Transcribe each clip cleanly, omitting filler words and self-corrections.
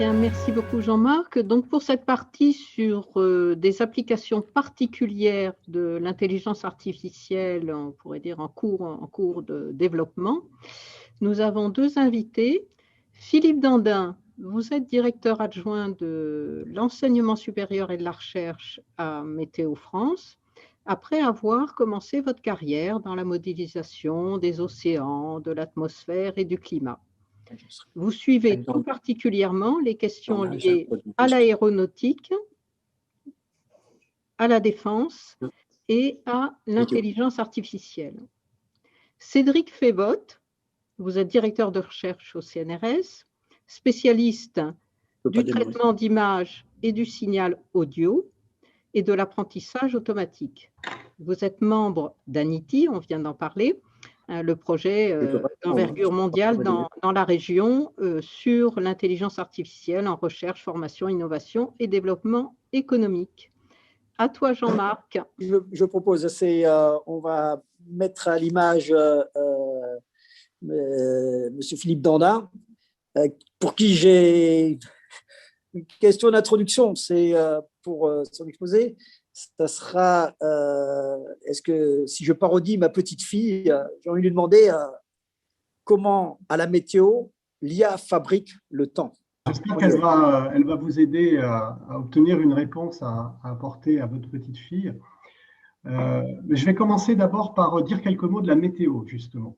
Bien, merci beaucoup Jean-Marc. Donc pour cette partie sur des applications particulières de l'intelligence artificielle, on pourrait dire en cours de développement, nous avons deux invités. Philippe Dandin, vous êtes directeur adjoint de l'enseignement supérieur et de la recherche à Météo France, après avoir commencé votre carrière dans la modélisation des océans, de l'atmosphère et du climat. Vous suivez tout particulièrement les questions liées à l'aéronautique, à la défense et à l'intelligence artificielle. Cédric Févotte, vous êtes directeur de recherche au CNRS, spécialiste du traitement d'images et du signal audio et de l'apprentissage automatique. Vous êtes membre d'ANITI, on vient d'en parler, le projet d'envergure mondiale dans la région sur l'intelligence artificielle en recherche, formation, innovation et développement économique. À toi, Jean-Marc. Je propose, on va mettre à l'image M. Philippe Dandin, pour qui j'ai une question d'introduction. C'est pour son exposé. Ça sera, est-ce que si je parodie ma petite fille, j'ai envie de lui demander comment, à la météo, l'IA fabrique le temps. J'espère qu'elle va vous aider à obtenir une réponse à apporter à votre petite fille. Je vais commencer d'abord par dire quelques mots de la météo, justement,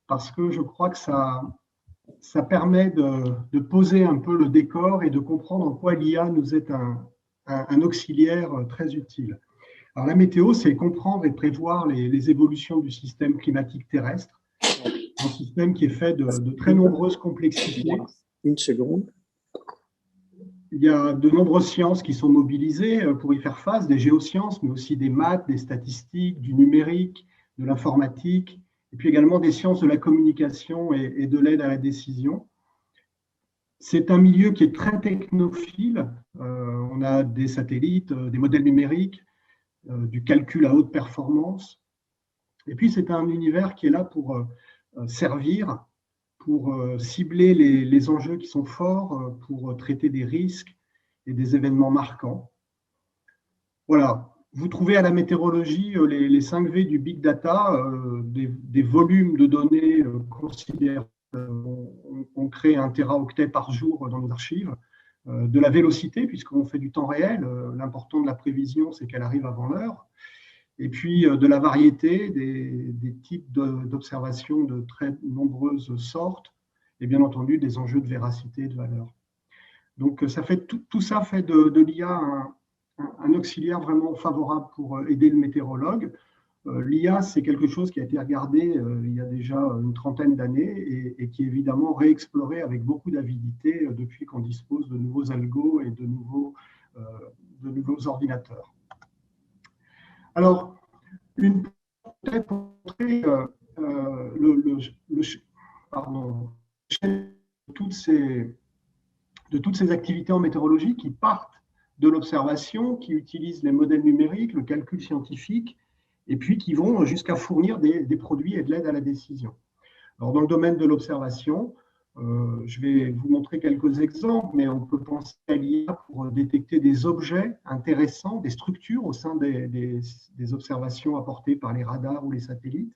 parce que je crois que ça permet de poser un peu le décor et de comprendre en quoi l'IA nous est un auxiliaire très utile. Alors, la météo, c'est comprendre et prévoir les évolutions du système climatique terrestre, un système qui est fait de très nombreuses complexités. Une seconde. Il y a de nombreuses sciences qui sont mobilisées pour y faire face, des géosciences, mais aussi des maths, des statistiques, du numérique, de l'informatique, et puis également des sciences de la communication et de l'aide à la décision. C'est un milieu qui est très technophile. On a des satellites, des modèles numériques, du calcul à haute performance. Et puis, c'est un univers qui est là pour servir, pour cibler les enjeux qui sont forts, pour traiter des risques et des événements marquants. Voilà. Vous trouvez à la météorologie les 5 V du big data, des volumes de données considérables. On crée 1 téraoctet par jour dans nos archives, de la vélocité, puisqu'on fait du temps réel. L'important de la prévision, c'est qu'elle arrive avant l'heure. Et puis de la variété, des types d'observations de très nombreuses sortes, et bien entendu des enjeux de véracité et de valeur. Donc ça fait, tout ça fait de l'IA un auxiliaire vraiment favorable pour aider le météorologue. L'IA, c'est quelque chose qui a été regardé il y a déjà une trentaine d'années et qui est évidemment réexploré avec beaucoup d'avidité depuis qu'on dispose de nouveaux algos et de nouveaux ordinateurs. Alors, peut-être pour montrer de toutes ces activités en météorologie qui partent de l'observation, qui utilisent les modèles numériques, le calcul scientifique, et puis qui vont jusqu'à fournir des produits et de l'aide à la décision. Alors, dans le domaine de l'observation, je vais vous montrer quelques exemples, mais on peut penser à l'IA pour détecter des objets intéressants, des structures au sein des observations apportées par les radars ou les satellites.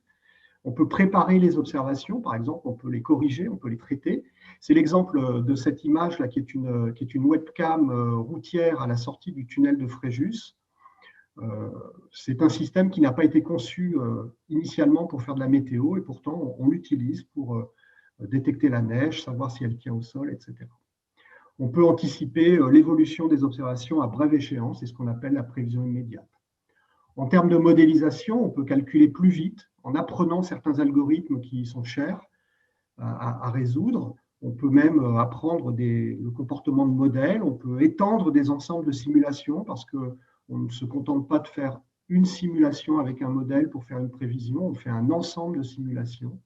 On peut préparer les observations, par exemple, on peut les corriger, on peut les traiter. C'est l'exemple de cette image-là qui est une webcam routière à la sortie du tunnel de Fréjus. C'est un système qui n'a pas été conçu initialement pour faire de la météo et pourtant on l'utilise pour détecter la neige, savoir si elle tient au sol, etc. On peut anticiper l'évolution des observations à brève échéance, c'est ce qu'on appelle la prévision immédiate. En termes de modélisation, on peut calculer plus vite en apprenant certains algorithmes qui sont chers à résoudre. On peut même apprendre le comportement de modèles, on peut étendre des ensembles de simulations parce qu'on ne se contente pas de faire une simulation avec un modèle pour faire une prévision, on fait un ensemble de simulations.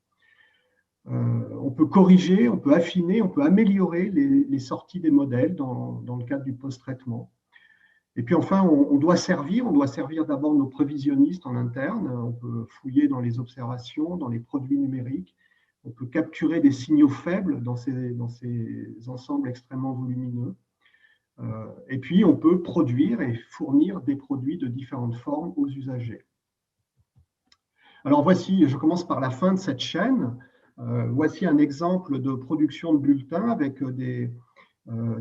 On peut corriger, on peut affiner, on peut améliorer les sorties des modèles dans le cadre du post-traitement. Et puis enfin, on doit servir d'abord nos prévisionnistes en interne. On peut fouiller dans les observations, dans les produits numériques. On peut capturer des signaux faibles dans ces ensembles extrêmement volumineux. Et puis, on peut produire et fournir des produits de différentes formes aux usagers. Alors, voici, je commence par la fin de cette chaîne. Voici un exemple de production de bulletins avec des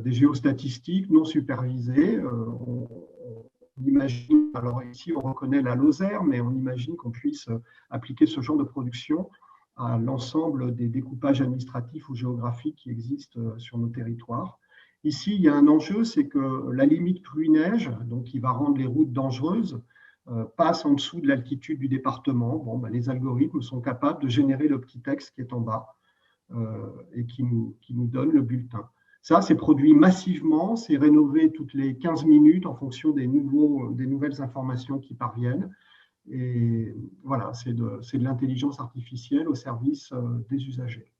géostatistiques non supervisées. On imagine, alors ici, on reconnaît la Lozère, mais on imagine qu'on puisse appliquer ce genre de production à l'ensemble des découpages administratifs ou géographiques qui existent sur nos territoires. Ici, il y a un enjeu, c'est que la limite pluie-neige, donc qui va rendre les routes dangereuses, passe en dessous de l'altitude du département. Bon, ben, les algorithmes sont capables de générer le petit texte qui est en bas et qui nous donne le bulletin. Ça, c'est produit massivement, c'est rénové toutes les 15 minutes en fonction des nouvelles informations qui parviennent. Et voilà, c'est de l'intelligence artificielle au service des usagers.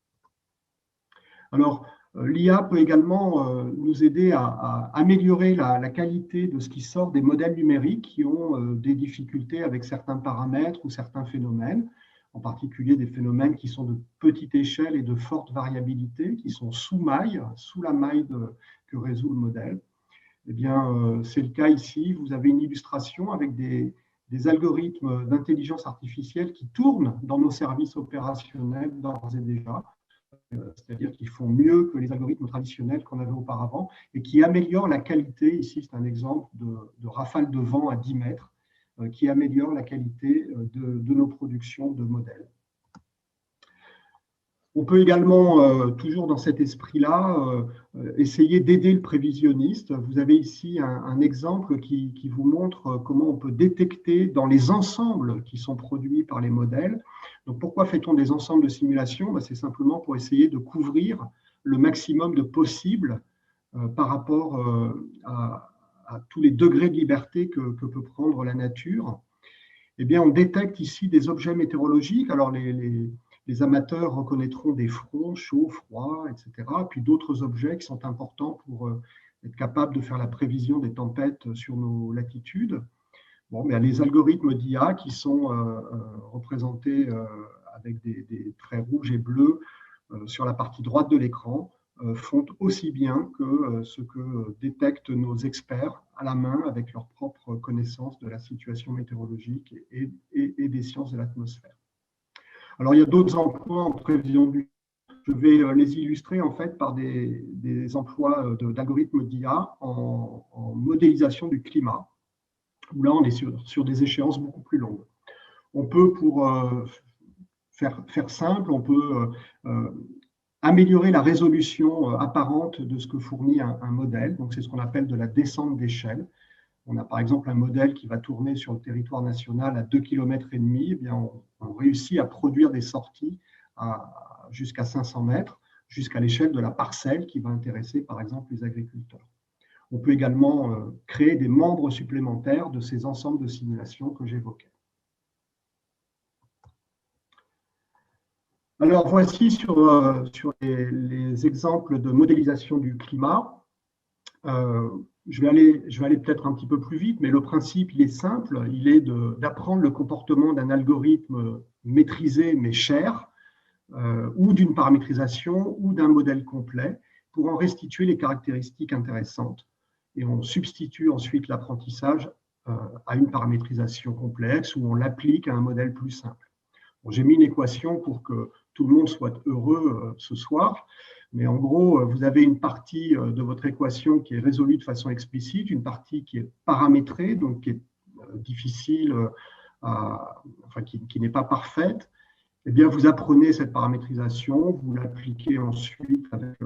Alors, l'IA peut également nous aider à améliorer la qualité de ce qui sort des modèles numériques qui ont des difficultés avec certains paramètres ou certains phénomènes, en particulier des phénomènes qui sont de petite échelle et de forte variabilité, qui sont sous la maille que résout le modèle. Eh bien, c'est le cas ici. Vous avez une illustration avec des algorithmes d'intelligence artificielle qui tournent dans nos services opérationnels d'ores et déjà. C'est-à-dire qu'ils font mieux que les algorithmes traditionnels qu'on avait auparavant et qui améliorent la qualité, ici c'est un exemple de rafale de vent à 10 mètres, qui améliore la qualité de nos productions de modèles. On peut également, toujours dans cet esprit-là, essayer d'aider le prévisionniste. Vous avez ici un exemple qui vous montre comment on peut détecter dans les ensembles qui sont produits par les modèles. Donc, pourquoi fait-on des ensembles de simulation? C'est simplement pour essayer de couvrir le maximum de possible par rapport à tous les degrés de liberté que peut prendre la nature. Eh bien, on détecte ici des objets météorologiques. Alors, les amateurs reconnaîtront des fronts chauds, froids, etc. Puis d'autres objets qui sont importants pour être capables de faire la prévision des tempêtes sur nos latitudes. Bon, mais les algorithmes d'IA qui sont représentés avec des traits rouges et bleus sur la partie droite de l'écran font aussi bien que ce que détectent nos experts à la main avec leur propre connaissance de la situation météorologique et des sciences de l'atmosphère. Alors, il y a d'autres emplois en prévision du. Je vais les illustrer en fait par des emplois d'algorithmes d'IA en modélisation du climat, où là, on est sur des échéances beaucoup plus longues. On peut, pour faire simple, on peut améliorer la résolution apparente de ce que fournit un modèle. Donc, c'est ce qu'on appelle de la descente d'échelle. On a par exemple un modèle qui va tourner sur le territoire national à 2,5 km. Eh bien, on réussit à produire des sorties jusqu'à 500 mètres, jusqu'à l'échelle de la parcelle qui va intéresser par exemple les agriculteurs. On peut également créer des membres supplémentaires de ces ensembles de simulations que j'évoquais. Alors voici sur les exemples de modélisation du climat. Je vais aller peut-être un petit peu plus vite, mais le principe, il est simple. Il est d'apprendre le comportement d'un algorithme maîtrisé mais cher, ou d'une paramétrisation, ou d'un modèle complet, pour en restituer les caractéristiques intéressantes. Et on substitue ensuite l'apprentissage à une paramétrisation complexe, où on l'applique à un modèle plus simple. Bon, j'ai mis une équation pour que tout le monde soit heureux ce soir. Mais en gros, vous avez une partie de votre équation qui est résolue de façon explicite, une partie qui est paramétrée, donc qui est difficile, enfin qui n'est pas parfaite. Eh bien, vous apprenez cette paramétrisation, vous l'appliquez ensuite avec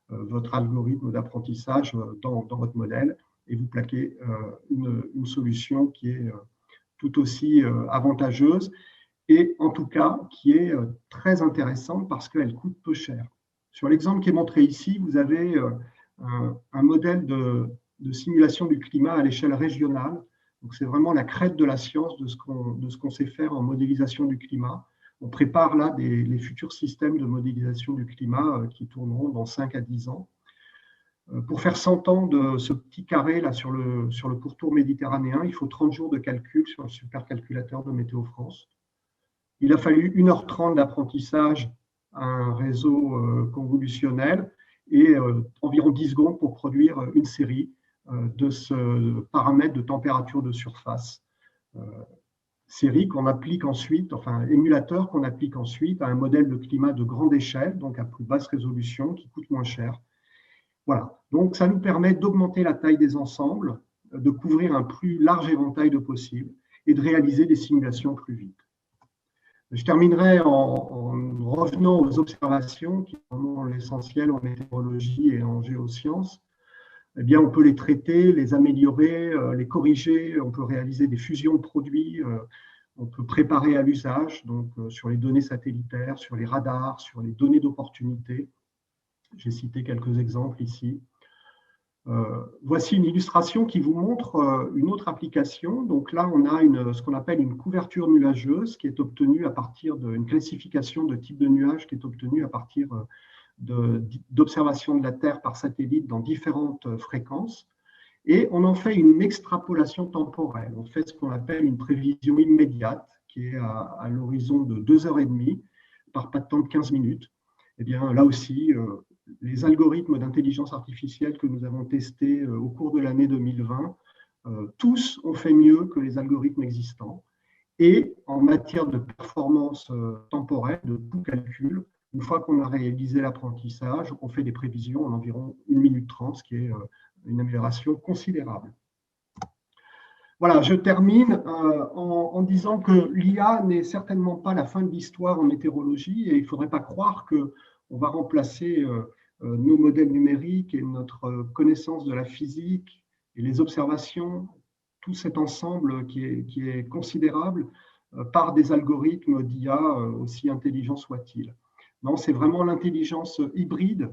votre algorithme d'apprentissage dans votre modèle et vous plaquez une solution qui est tout aussi avantageuse et en tout cas qui est très intéressante parce qu'elle coûte peu cher. Sur l'exemple qui est montré ici, vous avez un modèle de simulation du climat à l'échelle régionale. Donc, c'est vraiment la crête de la science de ce qu'on sait faire en modélisation du climat. On prépare là les futurs systèmes de modélisation du climat qui tourneront dans 5 à 10 ans. Pour faire 100 ans de ce petit carré là sur le pourtour méditerranéen, il faut 30 jours de calcul sur le supercalculateur de Météo France. Il a fallu 1h30 d'apprentissage un réseau convolutionnel et environ 10 secondes pour produire une série de ce paramètre de température de surface. Série qu'on applique ensuite, enfin émulateur qu'on applique ensuite à un modèle de climat de grande échelle, donc à plus basse résolution, qui coûte moins cher. Voilà, donc ça nous permet d'augmenter la taille des ensembles, de couvrir un plus large éventail de possibles et de réaliser des simulations plus vite. Je terminerai en revenant aux observations qui sont l'essentiel en météorologie et en géosciences. Eh bien, on peut les traiter, les améliorer, les corriger, on peut réaliser des fusions de produits, on peut préparer à l'usage, donc sur les données satellitaires, sur les radars, sur les données d'opportunité. J'ai cité quelques exemples ici. Voici une illustration qui vous montre une autre application. Donc là, on a ce qu'on appelle une couverture nuageuse qui est obtenue à partir d'une classification de type de nuage qui est obtenue à partir d'observation de la Terre par satellite dans différentes fréquences. Et on en fait une extrapolation temporelle. On fait ce qu'on appelle une prévision immédiate qui est à l'horizon de 2h30 par pas de temps de 15 minutes. Eh bien, là aussi, les algorithmes d'intelligence artificielle que nous avons testés au cours de l'année 2020, tous ont fait mieux que les algorithmes existants. Et en matière de performance temporelle, de coût calcul, une fois qu'on a réalisé l'apprentissage, on fait des prévisions en environ 1 minute 30, ce qui est une amélioration considérable. Voilà, je termine en disant que l'IA n'est certainement pas la fin de l'histoire en météorologie et il ne faudrait pas croire qu'on va remplacer nos modèles numériques et notre connaissance de la physique et les observations, tout cet ensemble qui est considérable par des algorithmes d'IA aussi intelligents soient-ils. Non, c'est vraiment l'intelligence hybride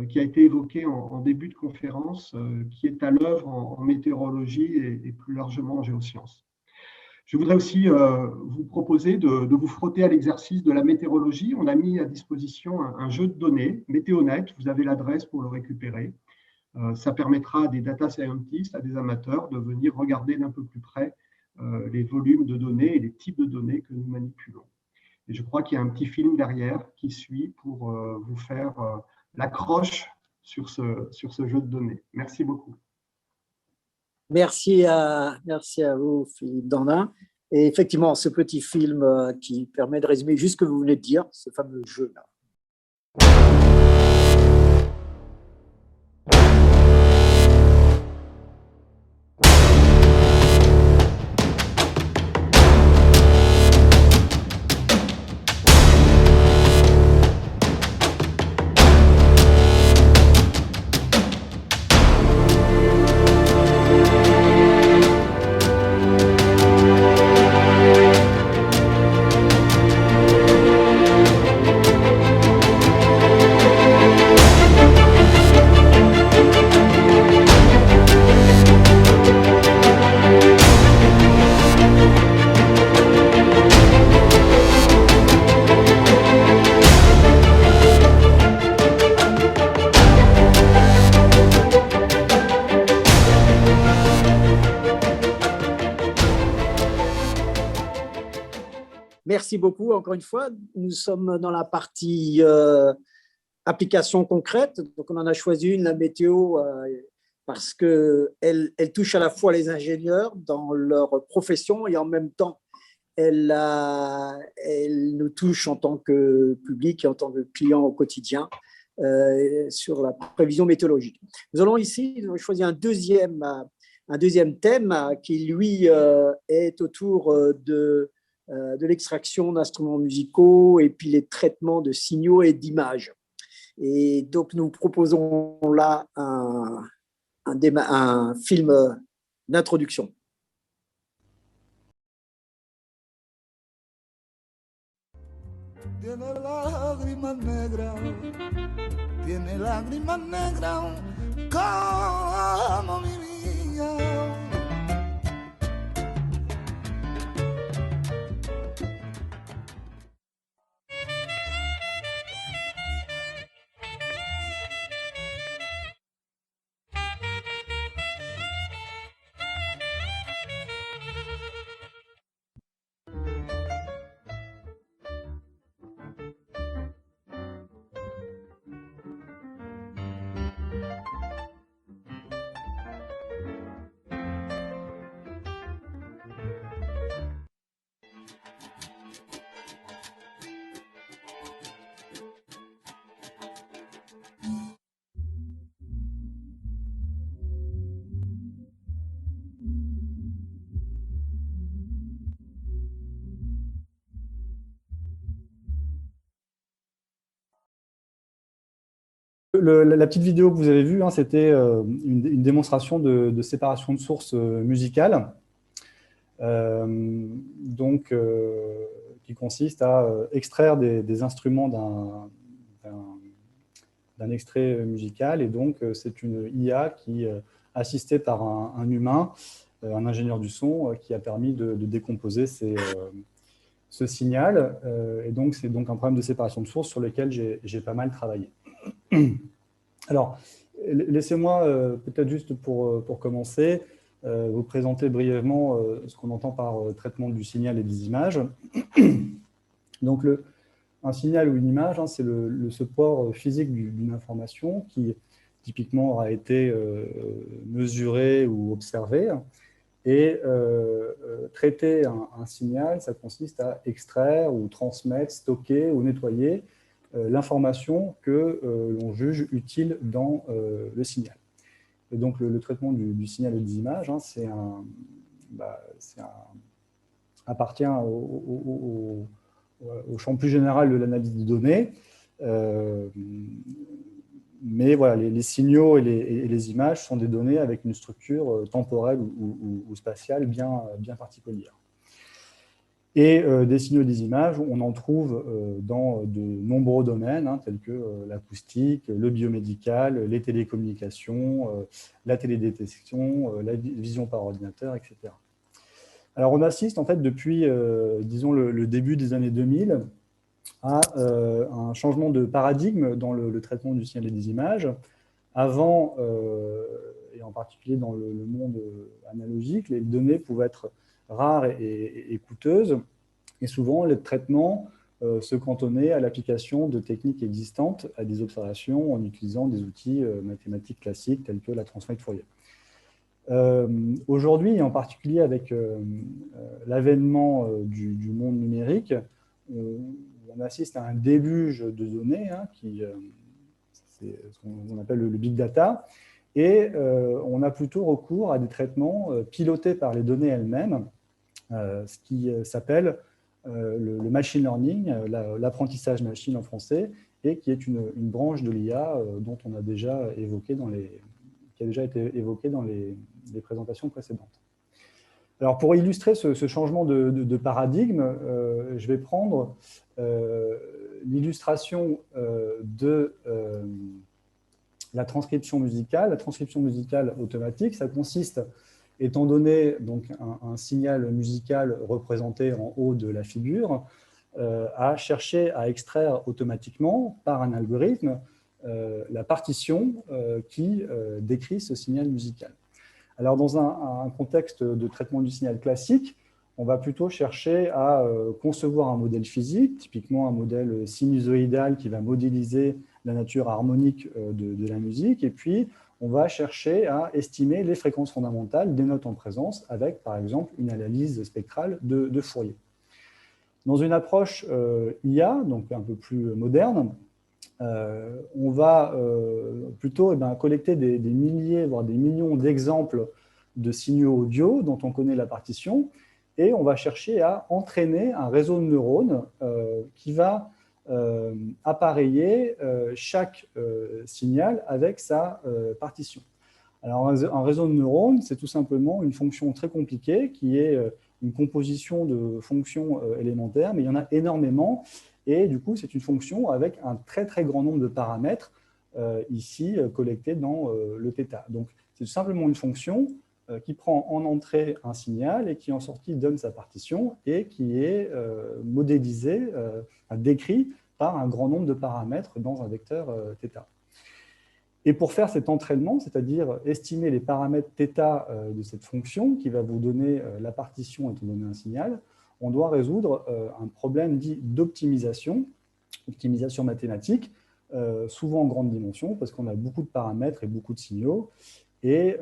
qui a été évoquée en début de conférence, qui est à l'œuvre en météorologie et plus largement en géosciences. Je voudrais aussi vous proposer de vous frotter à l'exercice de la météorologie. On a mis à disposition un jeu de données, Météonet, vous avez l'adresse pour le récupérer. Ça permettra à des data scientists, à des amateurs, de venir regarder d'un peu plus près les volumes de données et les types de données que nous manipulons. Et je crois qu'il y a un petit film derrière qui suit pour vous faire l'accroche sur ce jeu de données. Merci beaucoup. Merci à vous, Philippe Dandin. Et effectivement, ce petit film qui permet de résumer juste ce que vous venez de dire, ce fameux jeu-là. Merci beaucoup. Encore une fois, nous sommes dans la partie application concrète. Donc, on en a choisi une, la météo, parce qu'elle touche à la fois les ingénieurs dans leur profession et en même temps, elle nous touche en tant que public et en tant que client au quotidien sur la prévision météorologique. Nous allons ici choisir un deuxième thème qui, lui, est autour de l'extraction d'instruments musicaux et puis les traitements de signaux et d'images. Et donc, nous proposons là un film d'introduction. Tiene lágrimas negras como mi vida. la petite vidéo que vous avez vue, hein, c'était une démonstration de séparation de sources musicales, qui consiste à extraire des instruments d'un extrait musical. Et donc, c'est une IA qui, assistée par un humain, un ingénieur du son, qui a permis de décomposer ce signal. Et donc, c'est donc un problème de séparation de sources sur lequel j'ai pas mal travaillé. Alors, laissez-moi peut-être juste pour commencer, vous présenter brièvement ce qu'on entend par traitement du signal et des images. Donc, un signal ou une image, hein, c'est le support physique d'une information qui, typiquement, aura été mesurée ou observée. Et traiter un signal, ça consiste à extraire ou transmettre, stocker ou nettoyer l'information que l'on juge utile dans le signal. Et donc, le traitement du signal et des images, hein, appartient au champ plus général de l'analyse de données. Mais voilà, les signaux et les images sont des données avec une structure temporelle ou spatiale bien particulière. Et des signaux et des images, on en trouve dans de nombreux domaines, hein, tels que l'acoustique, le biomédical, les télécommunications, la télédétection, la vision par ordinateur, etc. Alors, on assiste en fait depuis, disons, le début des années 2000 à un changement de paradigme dans le traitement du signal et des images. Avant, et en particulier dans le monde analogique, les données pouvaient être rares et coûteuses, et souvent les traitements se cantonnaient à l'application de techniques existantes à des observations en utilisant des outils mathématiques classiques tels que la transformée de Fourier. Aujourd'hui, et en particulier avec l'avènement du monde numérique, on assiste à un déluge de données, hein, c'est ce qu'on appelle le big data, et on a plutôt recours à des traitements pilotés par les données elles-mêmes, ce qui s'appelle le machine learning, l'apprentissage machine en français, et qui est une branche de l'IA dont on a déjà évoqué qui a déjà été évoquée dans les présentations précédentes. Alors, pour illustrer ce changement de paradigme, je vais prendre l'illustration de la transcription musicale. La transcription musicale automatique, ça consiste, étant donné donc, un signal musical représenté en haut de la figure, à chercher à extraire automatiquement, par un algorithme, la partition qui décrit ce signal musical. Alors, dans un contexte de traitement du signal classique, on va plutôt chercher à concevoir un modèle physique, typiquement un modèle sinusoïdal qui va modéliser la nature harmonique de la musique, et puis on va chercher à estimer les fréquences fondamentales des notes en présence avec, par exemple, une analyse spectrale de Fourier. Dans une approche IA, donc un peu plus moderne, on va plutôt collecter des milliers, voire des millions d'exemples de signaux audio dont on connaît la partition, et on va chercher à entraîner un réseau de neurones qui va appareiller chaque signal avec sa partition. Alors, un réseau de neurones, c'est tout simplement une fonction très compliquée qui est une composition de fonctions élémentaires, mais il y en a énormément. Et du coup, c'est une fonction avec un très, très grand nombre de paramètres ici collectés dans le θ. Donc, c'est simplement une fonction qui prend en entrée un signal et qui en sortie donne sa partition et qui est modélisé, décrit par un grand nombre de paramètres dans un vecteur θ. Et pour faire cet entraînement, c'est-à-dire estimer les paramètres θ de cette fonction qui va vous donner la partition étant donné un signal, on doit résoudre un problème dit d'optimisation, optimisation mathématique, souvent en grande dimension, parce qu'on a beaucoup de paramètres et beaucoup de signaux, et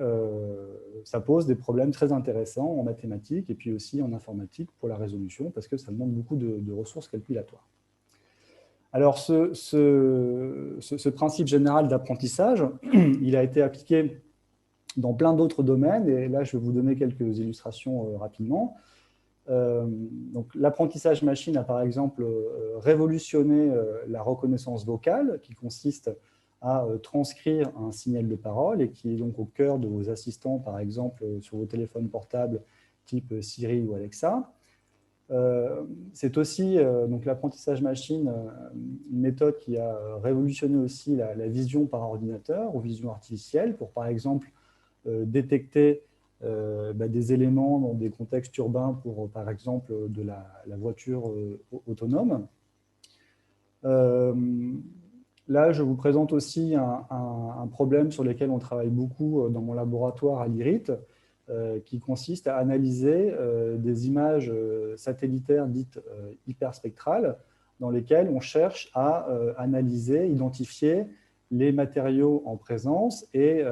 ça pose des problèmes très intéressants en mathématiques et puis aussi en informatique pour la résolution, parce que ça demande beaucoup de ressources calculatoires. Alors, ce principe général d'apprentissage, il a été appliqué dans plein d'autres domaines, et là, je vais vous donner quelques illustrations rapidement. Donc, l'apprentissage machine a par exemple révolutionné la reconnaissance vocale, qui consiste à transcrire un signal de parole et qui est donc au cœur de vos assistants, par exemple, sur vos téléphones portables type Siri ou Alexa. C'est aussi donc l'apprentissage machine, une méthode qui a révolutionné aussi la vision par ordinateur ou vision artificielle pour, par exemple, détecter des éléments dans des contextes urbains pour, par exemple, de la voiture autonome. Là, je vous présente aussi un problème sur lequel on travaille beaucoup dans mon laboratoire à l'IRIT, qui consiste à analyser des images satellitaires dites hyperspectrales, dans lesquelles on cherche à analyser, identifier les matériaux en présence. Et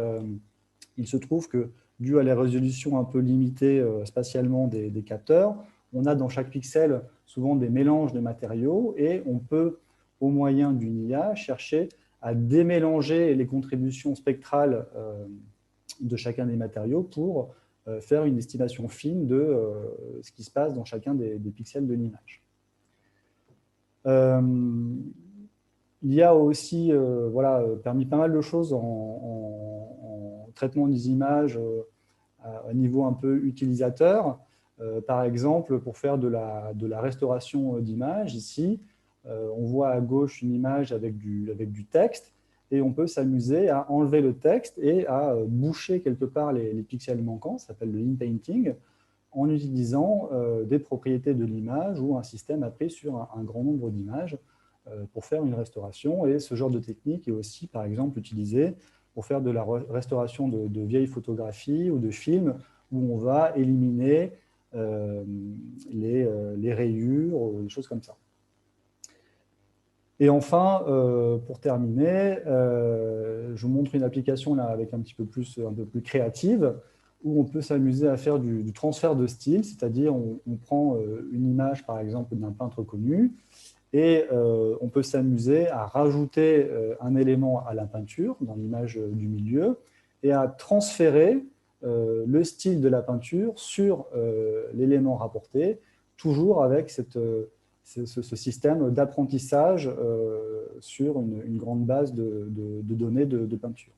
il se trouve que, dû à la résolution un peu limitée spatialement des capteurs, on a dans chaque pixel souvent des mélanges de matériaux et on peut, au moyen d'une IA, chercher à démélanger les contributions spectrales de chacun des matériaux pour faire une estimation fine de ce qui se passe dans chacun des pixels de l'image. Il a aussi permis pas mal de choses en traitement des images à niveau un peu utilisateur. Par exemple, pour faire de la restauration d'images, ici, on voit à gauche une image avec du texte et on peut s'amuser à enlever le texte et à boucher quelque part les pixels manquants, ça s'appelle le inpainting, en utilisant des propriétés de l'image ou un système appris sur un grand nombre d'images pour faire une restauration. Et ce genre de technique est aussi, par exemple, utilisé pour faire de la restauration de vieilles photographies ou de films où on va éliminer les rayures, des choses comme ça. Et enfin, pour terminer, je vous montre une application là, avec un peu plus créative, où on peut s'amuser à faire du transfert de style, c'est-à-dire on prend une image, par exemple, d'un peintre connu, et on peut s'amuser à rajouter un élément à la peinture, dans l'image du milieu, et à transférer le style de la peinture sur l'élément rapporté, toujours avec ce système d'apprentissage sur une grande base de données de peinture.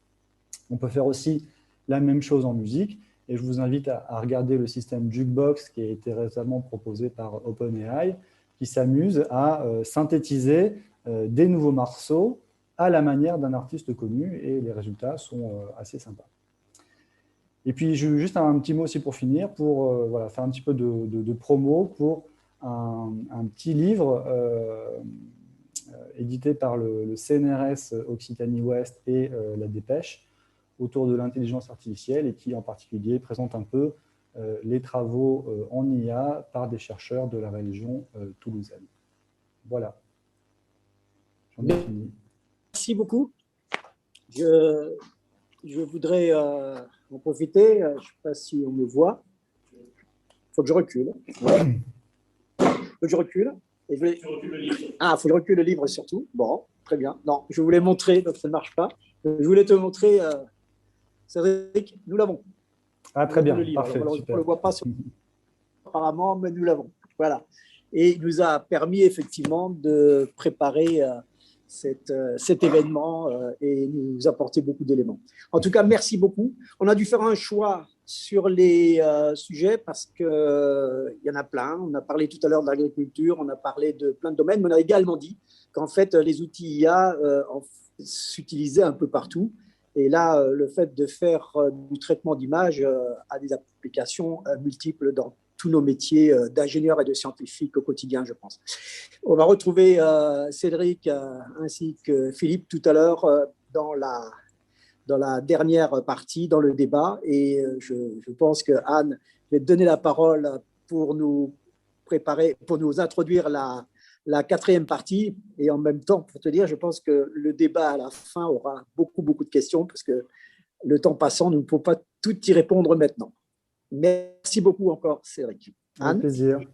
On peut faire aussi la même chose en musique, et je vous invite à regarder le système Jukebox qui a été récemment proposé par OpenAI, qui s'amuse à synthétiser des nouveaux morceaux à la manière d'un artiste connu, et les résultats sont assez sympas. Et puis, juste un petit mot aussi pour finir, pour faire un petit peu de promo pour un petit livre édité par le CNRS Occitanie-Ouest et la Dépêche autour de l'intelligence artificielle et qui en particulier présente un peu les travaux en IA par des chercheurs de la région toulousaine. Voilà. J'en ai fini. Merci beaucoup. Je voudrais en profiter. Je ne sais pas si on me voit. Il faut que je recule. Ouais. Faut que je recule. Et il faut que je recule le livre surtout. Bon, très bien. Non, je voulais montrer, donc ça ne marche pas. Je voulais te montrer, Cédric, nous l'avons. Ah, très bien, parfait. Alors, on ne le voit pas apparemment, mais nous l'avons. Voilà. Et il nous a permis effectivement de préparer cet événement et nous apporter beaucoup d'éléments. En tout cas, merci beaucoup. On a dû faire un choix sur les sujets parce qu'il y en a plein. On a parlé tout à l'heure de l'agriculture, on a parlé de plein de domaines, mais on a également dit qu'en fait, les outils IA s'utilisaient un peu partout. Et là, le fait de faire du traitement d'images a des applications multiples dans tous nos métiers d'ingénieurs et de scientifiques au quotidien, je pense. On va retrouver Cédric ainsi que Philippe tout à l'heure dans la dernière partie, dans le débat. Et je pense que Anne va te donner la parole pour nous préparer, pour nous introduire la quatrième partie. Et en même temps, pour te dire, je pense que le débat à la fin aura beaucoup de questions parce que le temps passant, nous ne pouvons pas tout y répondre maintenant. Merci beaucoup encore, Cédric. Avec plaisir.